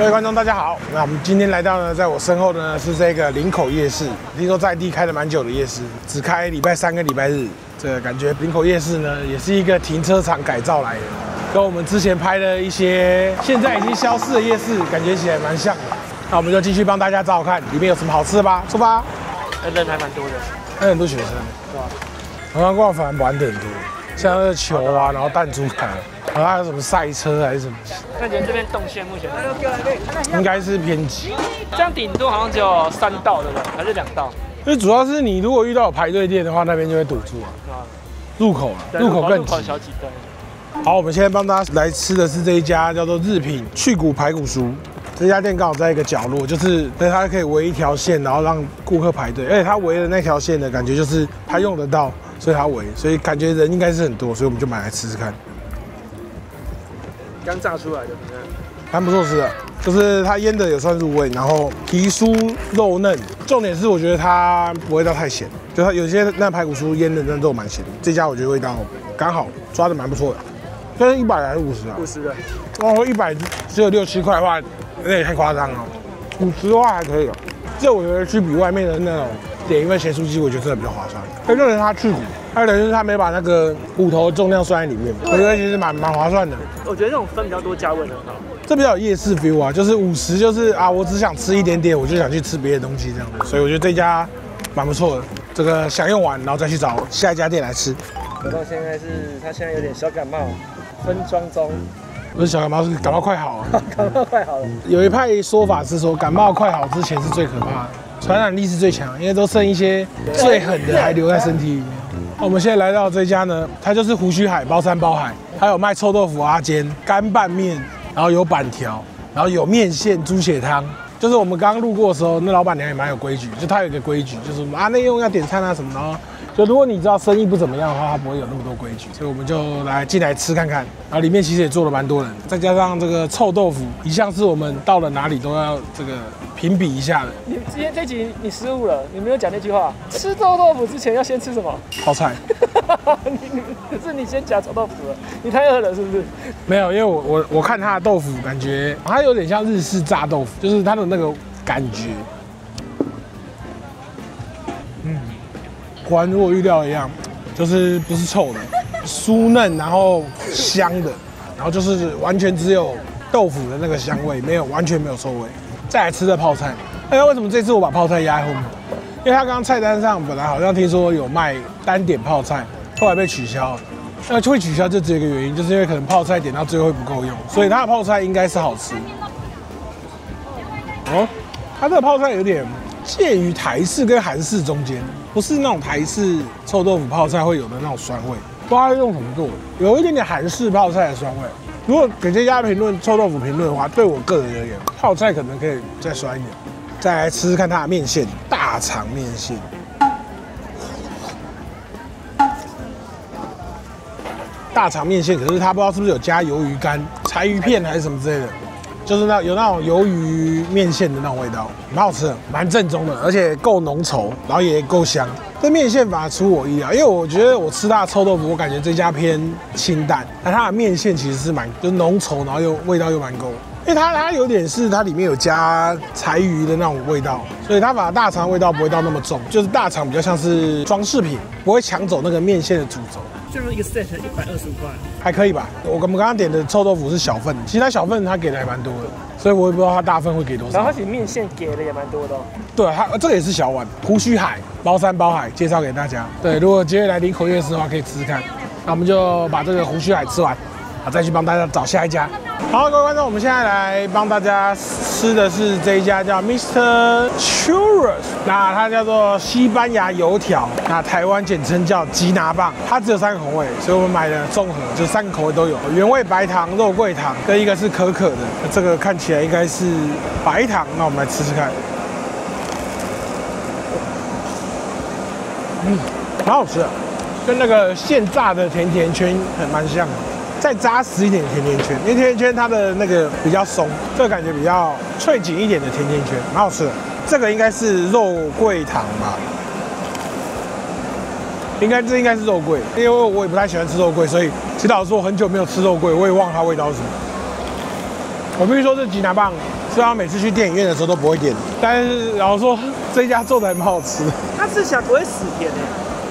各位觀眾，大家好。那我們今天來到呢，在我身後的呢是這個林口夜市，聽說在地開了蠻久的夜市，只開禮拜三跟禮拜日。這個感覺林口夜市呢，也是一個停車場改造來的，跟我們之前拍的一些现在已經消失的夜市，感覺起來蠻像的。那我們就繼續幫大家找找看，裡面有什麼好吃的吧。出發。人還蠻多的，還有很多學生，對吧？好像逛反而玩的很多，像那個球啊，然後彈珠台。然後還有什麼賽車還是什麼？那你這邊動線目前應該是偏激，這樣頂多好像只有3道，對不对？還是2道？因為主要是你如果遇到有排隊店的話，那邊就会堵住啊。入口更擠。小擠隊。好，我們现在幫大家來吃的是這一家叫做日品去骨排骨酥。這家店剛好在一個角落，就是它可以圍一條線，然後讓顧客排隊，而且它圍的那條線的感覺就是它用得到，所以它圍，所以感覺人應該是很多，所以我們就買來吃吃看。剛炸出来的，蠻不錯吃的，就是它醃的也算入味，然後皮酥肉嫩，重點是我覺得它不会到太鹹，就它有些那排骨酥醃的那肉蠻鹹的，這家我覺得味道剛好抓的蠻不錯的，這是100還是50啊？50的，然後100只有6、7塊的話，那也太誇張了，50的話還可以了，這我覺得去比外面的那種點一份鹹酥雞，我覺得真的比較划算，而且它去骨。还有等於是他沒把那個骨頭的重量算在裡面，我覺得其實蠻划算的。我覺得這種分比較多價位的很好，這比較有夜市 feel 啊，就是50就是啊，我只想吃一點點，我就想去吃別的東西這樣的，所以我覺得這家蠻不錯的。這個享用完，然後再去找下一家店來吃。我到現在他現在有點小感冒，分裝中。不是小感冒，是感冒快好了。感冒快好了。有一派說法是說，感冒快好之前是最可怕的，傳染力是最強，因為都剩一些最狠的還留在身體裡面。我們現在來到這家呢，它就是胡鬚海包山包海，還有賣臭豆腐阿煎、乾拌麵，然後有板條，然後有麵線、豬血湯。就是我們剛剛路過的時候，那老闆娘也蠻有規矩，就她有一個規矩，就是啊內用要點餐啊什麼的。然後就如果你知道生意不怎麼樣的話，她不會有那麼多規矩，所以我們就來進來吃看看。然後裡面其實也坐了蠻多人，再加上這個臭豆腐，一向是我們到了哪裡都要這個評比一下的。你今天這集你失誤了，你沒有講那句話。吃臭豆腐之前要先吃什麼？泡菜。可是你先講臭豆腐了，你太餓了是不是？沒有，因為我看它的豆腐，感覺它有點像日式炸豆腐，就是它的那個感覺，果然如我預料的一樣，就是不是臭的，酥嫩然後香的，然後就是完全只有豆腐的那個香味，完全没有臭味。再來吃的泡菜，哎，為什麼這次我把泡菜壓在後面？因為他剛剛菜單上本來好像聽說有賣單點泡菜，後來被取消了。那會取消就只有一個原因，就是因為可能泡菜點到最後會不夠用，所以它的泡菜應該是好吃。哦，它這個泡菜有點介於台式跟韓式中間，不是那種台式臭豆腐泡菜會有的那種酸味，不知道它用什麼做的，有一點點韓式泡菜的酸味。如果給這家評論臭豆腐評論的話，對我個人而言，泡菜可能可以再酸一點。再來吃吃看它的麵線，大腸麵線。大腸麵線，可是它不知道是不是有加魷魚乾、柴魚片還是什麼之類的，就是有那種魷魚麵線的那種味道，蠻好吃的，蠻正宗的，而且夠濃稠，然後也夠香。這麵線反而出我意料，因為我覺得我吃它的臭豆腐，我感覺這家偏清淡，但它的麵線其實是就是濃稠，然後味道又蠻夠。因為它有點是它裡面有加柴魚的那種味道，所以它把大腸味道不會到那麼重，就是大腸比較像是裝飾品，不會搶走那個麵線的主軸。就是一個 set 125塊，還可以吧。我們剛剛點的臭豆腐是小份，其實它小份它給的還蠻多的，所以我也不知道它大份會給多少。然後它其實麵線給的也蠻多的哦。對，它這個也是小碗，胡鬚海包山包海，介紹給大家。對，如果今天來林口夜市的話，可以吃吃看。那我們就把這個胡鬚海吃完，再去幫大家找下一家。好，各位觀眾，我們現在來幫大家吃的是這一家叫 Mr. Churros， 那它叫做西班牙油條，那台灣簡稱叫吉拿棒，它只有3個口味，所以我們買了綜合，就3個口味都有，原味白糖、肉桂糖跟一個是可可的，這個看起來應該是白糖，那我們來吃吃看，蠻好吃的，跟那個現炸的甜甜圈蠻像的。再扎實一點的甜甜圈，因為甜甜圈它的那個比較鬆，這個感覺比較脆緊一點的甜甜圈，蠻好吃的。這個應該是肉桂糖吧？這應該是肉桂，因為我也不太喜歡吃肉桂，所以其實老實說我很久沒有吃肉桂，我也忘了它味道是什麼。我必須說，這吉拿棒雖然每次去電影院的時候都不會點，但是老實說這一家做的還蠻好吃的。它吃起來不會死甜的，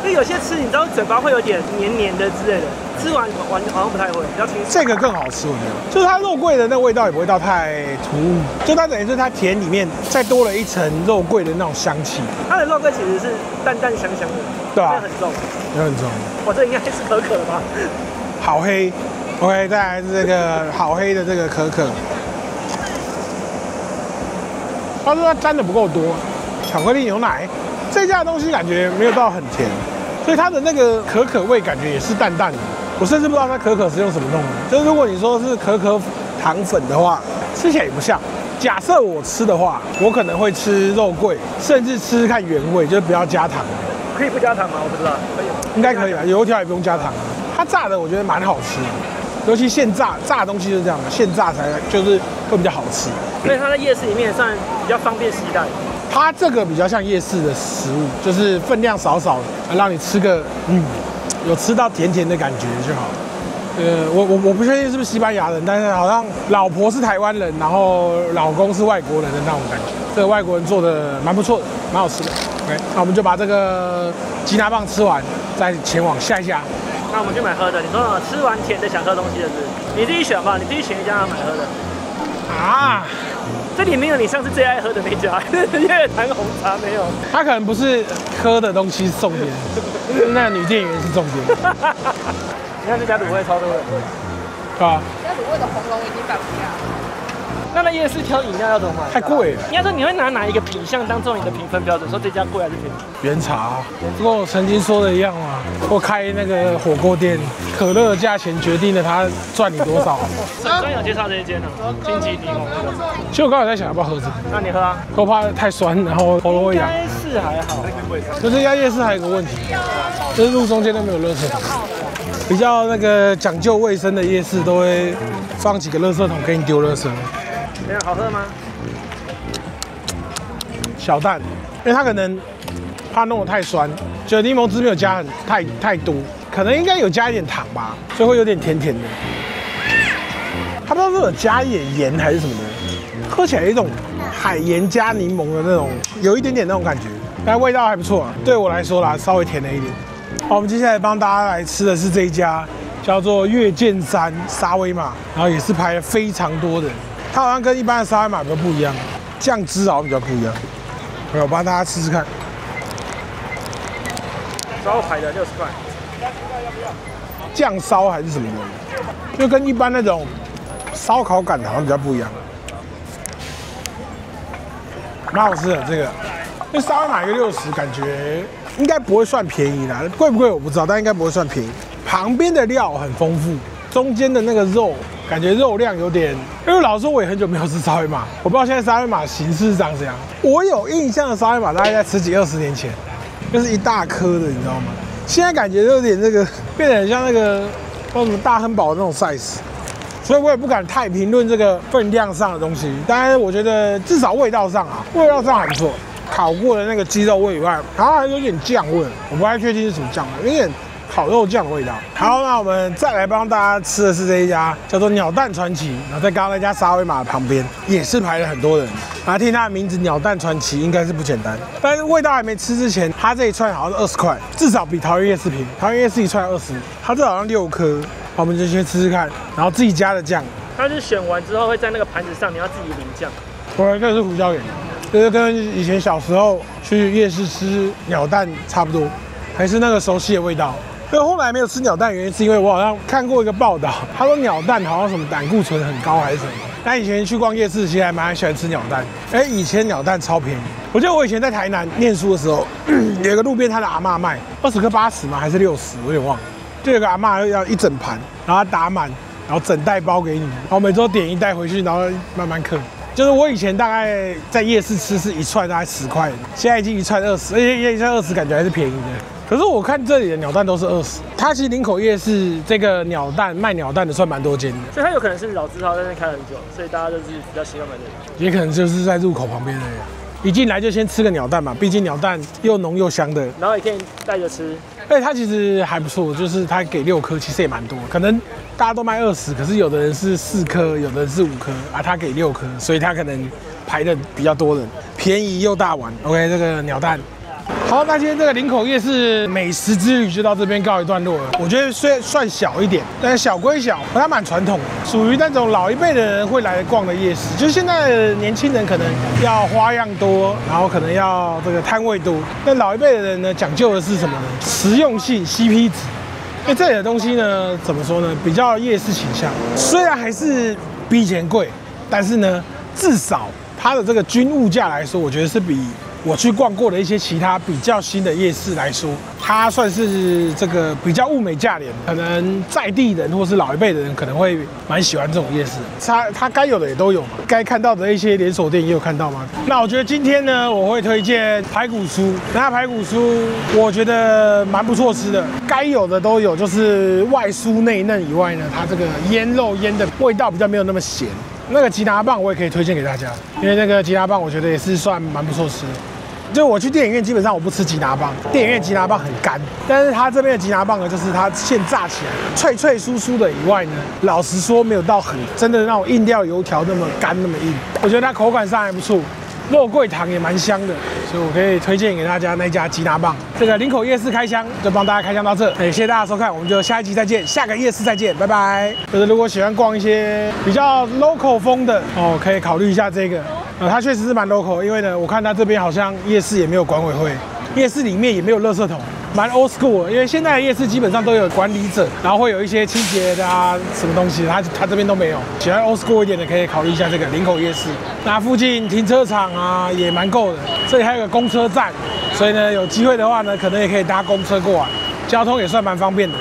因為有些吃你知道嘴巴會有點黏黏的之類的，吃完好像不太会，比較清爽。這个更好吃，我觉得，就是它肉桂的那個味道也不會到太突兀，就它等於是它甜裡面再多了一層肉桂的那種香氣。它的肉桂其實是淡淡香香的，對啊，很重，也很重。哇，這應該是可可吧？好黑 ，OK， 再來是這個好黑的這個可可。他說它沾的不夠多，巧克力牛奶這家的東西感覺沒有到很甜，所以它的那個可可味感覺也是淡淡的。我甚至不知道它可可是用什麼弄的。就是如果你說是可可糖粉的話，吃起來也不像。假設我吃的話，我可能會吃肉桂，甚至吃看原味，就是不要加糖。可以不加糖嗎？我不知道，可以。應該可以吧？油條也不用加糖。它炸的我覺得蠻好吃的。尤其現炸的東西就是這樣的，現炸才就是會比較好吃。所以它在夜市裡面算比較方便攜帶。它這個比較像夜市的食物，就是分量少少的，讓你吃個有吃到甜甜的感覺就好。我不確定是不是西班牙人，但是好像老婆是台灣人，然後老公是外國人的那種感覺。這個外國人做的蠻不錯的，蠻好吃的。OK， 那我們就把這個吉拿棒吃完，再前往下一家。那我們去買喝的。你說吃完甜的想喝東西的是？你自己選吧，你自己選一家買喝的。啊，這裡沒有你上次最愛喝的那家月潭紅茶沒有。它可能不是喝的東西是重點，那女店員是重點。你看這家滷味超多的。啊。這家滷味的紅龍已經擺不下了。那在夜市挑飲料要怎麼買？太貴了。應該說你會拿哪一個品項當做你的評分標準？說這家貴還是便宜？原茶，跟我曾經說的一樣嘛。我開那個火鍋店，可樂的價錢決定了他賺你多少。剛剛有介紹這一間呢，金桔檸檬。其實我剛才在想要不要喝這個，那你喝啊？我怕太酸，然後喉嚨會癢。應該是還好。就這家夜市還有個問題，就是路中間都沒有垃圾桶。比較那個講究衛生的夜市都會放幾個垃圾桶給你丟垃圾。怎樣，好喝嗎？小淡，因為它可能怕弄得太酸，就檸檬汁沒有加太多，可能應該有加一點糖吧，所以會有點甜甜的。它不知道是有加一點鹽還是什麼的，喝起來有一種海鹽加檸檬的那種，有一點點那種感覺，但味道還不錯啊。對我來說啦，稍微甜了一點。好，我們接下來幫大家來吃的是這一家叫做月見山沙威瑪，然後也是排了非常多人。它好像跟一般的沙威瑪比較不一樣，醬汁好像比較不一樣。我幫大家吃吃看。招牌的60塊。醬燒還是什麼的，就跟一般那種燒烤感好像比較不一樣。蠻好吃的這個，因為沙威瑪一個60，感覺應該不會算便宜啦。貴不貴我不知道，但應該不會算便宜。旁邊的料很豐富，中間的那個肉。感覺肉量有點，因為老實說我也很久沒有吃沙威瑪，我不知道現在沙威瑪形式長怎樣。我有印象的沙威瑪大概在10幾20年前，就是一大顆的，你知道嗎？現在感覺有點那個變得很像那個叫什麼大亨堡的那種 size， 所以我也不敢太評論這個分量上的東西。但是我覺得至少味道上還不錯，烤過的那個雞肉味以外，然後還有點醬味，我不太確定是什麼醬味，有點烤肉醬的味道。好，那我們再來幫大家吃的是這一家叫做鳥蛋傳奇，然後在剛剛那家沙威瑪旁邊也是排了很多人。然後聽它的名字鳥蛋傳奇應該是不簡單，但是味道還沒吃之前，它這一串好像是20塊，至少比桃園夜市便宜。桃園夜市一串20，它這好像6顆。好，我們就先吃吃看，然後自己加的醬。它是選完之後會在那個盤子上，你要自己淋醬。對，這是胡椒鹽，就是跟以前小時候去夜市吃鳥蛋差不多，還是那個熟悉的味道。所以後來沒有吃鳥蛋，原因是因為我好像看過一個報道，他說鳥蛋好像什麼膽固醇很高還是什麼。但以前去逛夜市，其實還蠻喜歡吃鳥蛋。以前鳥蛋超便宜。我記得我以前在台南念書的時候，有一個路邊攤的阿嬤賣20顆80嗎？還是60？我有點忘了。就有個阿嬤要一整盤，然後打滿，然後整袋包給你，然後每周點一袋回去，然後慢慢嗑。就是我以前大概在夜市吃是一串大概10塊，現在已經一串20，而且一串20感覺還是便宜的。可是我看這裡的鳥蛋都是20，它其實林口夜市這個鳥蛋賣鳥蛋的算蠻多間的，所以它有可能是老字號在那開很久，所以大家就是比較習慣買這裡。也可能就是在入口旁邊的，一進來就先吃個鳥蛋嘛，畢竟鳥蛋又濃又香的，然後也可以帶着吃，而且它其實還不錯，就是它給6顆，其實也蠻多。可能大家都賣20，可是有的人是4顆，有的人是5顆啊，它給6顆，所以它可能排的比較多人，便宜又大碗。OK， 這個鳥蛋。好，那今天這個林口夜市美食之旅就到這邊告一段落了。我覺得雖然算小一點，但是小歸小，它蠻傳統的，屬於那種老一輩的人會來逛的夜市。就是現在的年輕人可能要花樣多，然後可能要這個攤位多。那老一輩的人呢，講究的是什麼呢？實用性 ，CP 值。因為這裡的東西呢，怎麼說呢？比較夜市傾向，雖然還是比以前貴，但是呢，至少它的這個均物價來說，我覺得是比我去逛過的一些其他比較新的夜市來說，它算是這個比較物美價廉，可能在地人或是老一輩的人可能會蠻喜歡這種夜市。它該有的也都有嘛，該看到的一些連鎖店也有看到嗎？那我覺得今天呢，我會推薦排骨酥。那排骨酥我覺得蠻不錯吃的，該有的都有，就是外酥內嫩以外呢，它這個醃肉醃的味道比較沒有那麼鹹。那個吉拿棒我也可以推薦給大家，因為那個吉拿棒我覺得也是算蠻不錯吃的。就我去電影院基本上我不吃吉拿棒，電影院吉拿棒很乾，但是它這邊的吉拿棒呢，就是它現炸起來脆脆酥酥的以外呢，老實說沒有到很真的那種硬料油條那麼乾那麼硬，我覺得它口感上還不錯。肉桂糖也蠻香的，所以我可以推薦給大家那家吉拿棒。這個林口夜市開箱就幫大家開箱到這，謝謝大家收看，我們就下一集再見，下個夜市再見，拜拜。就是如果喜歡逛一些比較 local 風的哦，可以考慮一下這個。它確實是蠻 local， 因為呢，我看它這邊好像夜市也沒有管委會，夜市裡面也沒有垃圾桶。蠻 old school 的，因為現在的夜市基本上都有管理者，然後會有一些清潔的啊，什麼東西，它這邊都沒有。喜歡 old school 一點的，可以考慮一下這個林口夜市。那附近停車場啊也蠻夠的，這裡還有個公車站，所以呢有機會的話呢，可能也可以搭公車過來，交通也算蠻方便的。